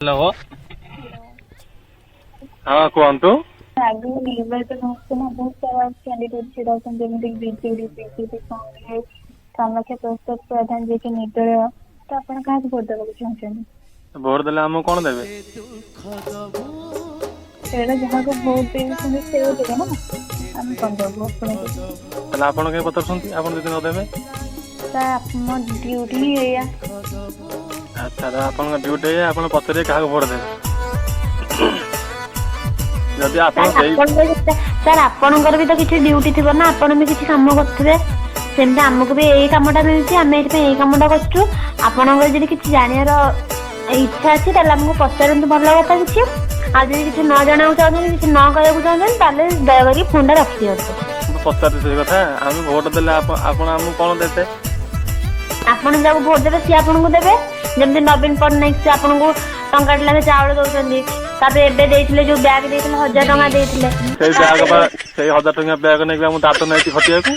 Hello हाँ कहतु ଆଗକୁ ନିର୍ବାଚନ ଆସୁଛି ନା ବହୁତ ସାରା କ୍ୟାଣ୍ଡିଡେଟ୍ ଛିଡା ଅଛନ୍ତି ଯେମିତି ବିଜେଡି ବିଜେପି କଂଗ୍ରେସ କାମାକ୍ଷା ପ୍ରସାଦ ପ୍ରଧାନ ଯିଏକି ନିର୍ଦଳୀୟ ତ ଆପଣ କାହାକୁ ଭୋଟ ଦେବାକୁ ଚାହୁଁଛନ୍ତି? ଭୋଟ ଦେଲେ ଆମକୁ କଣ ଦେବେ? ସେଇଟା ଯାହାକୁ ଭୋଟ ଦେଇଛନ୍ତି ସେও ଦେବେ ନା ଆମେ କଣ ଦବୁ ଆପଣଙ୍କୁ? ତାହେଲେ ଆପଣ କାହିଁ ପଚାରୁଛନ୍ତି ଆପଣ ଯଦି ନଦେବେ? ତା ଆମ ଡ୍ୟୁଟି ହିଁ ଏଇଆ। ଆଚ୍ଛା ଆପଣଙ୍କ ଡ୍ୟୁଟି ଆପଣ ପଚାରିବେ କାହାକୁ ଭୋଟ ଦେବେ। ଯଦି ଆପଣ ସେଇ ସାର୍ ଆପଣଙ୍କର ବି ତ କିଛି ଡ୍ୟୁଟି ଥିବ ନା, ଆପଣ ବି କିଛି କାମ କରୁଥିବେ। ସେମିତି ଆମକୁ ବି ଏଇ କାମଟା ମିଳିଛି, ଆମେ ଏଇଥିପାଇଁ ଏଇ କାମଟା କରୁଛୁ। ଆପଣଙ୍କର ଯଦି କିଛି ଜାଣିବାର ଇଚ୍ଛା ଅଛି ତାହେଲେ ଆମକୁ ପଚାରନ୍ତୁ, ଭଲ କଥା କିଛି। ଆଉ ଯଦି କିଛି ନ ଜାଣିବାକୁ ଚାହୁଁଛନ୍ତି, କିଛି ନ କହିବାକୁ ଚାହୁଁଛନ୍ତି, ତାହେଲେ ଦୟାକରି ଫୋନ୍ଟା ରଖିଦିଅନ୍ତୁ। ମୁଁ ପଚାରୁଛି ସେଇ କଥା, ଆମେ ଭୋଟ ଦେଲେ ଆପଣ ଆମକୁ କଣ ଦେବେ? ଆପଣ ଯାହାକୁ ଭୋଟ ଦେବେ ସିଏ ଆପଣଙ୍କୁ ଦେବେ। ଯେମିତି ନବୀନ ପଟ୍ଟନାୟକ ସେ ଆପଣଙ୍କୁ ଟଙ୍କାଟେ ଲେଖା ଚାଉଳ ଦଉଛନ୍ତି। ତାପରେ ଏବେ ଦେଇଥିଲେ ଯୋଉ ବ୍ୟାଗ ଦେଇଥିଲେ 1000 ଟଙ୍କା ଦେଇଥିଲେ। ସେଇ ବ୍ୟାଗ ବା ସେଇ 1000 ଟଙ୍କା ବ୍ୟାଗ ନେଇକି ମୁଁ ଦାନ୍ତ ନେଇଛି ଖଟିବାକୁ।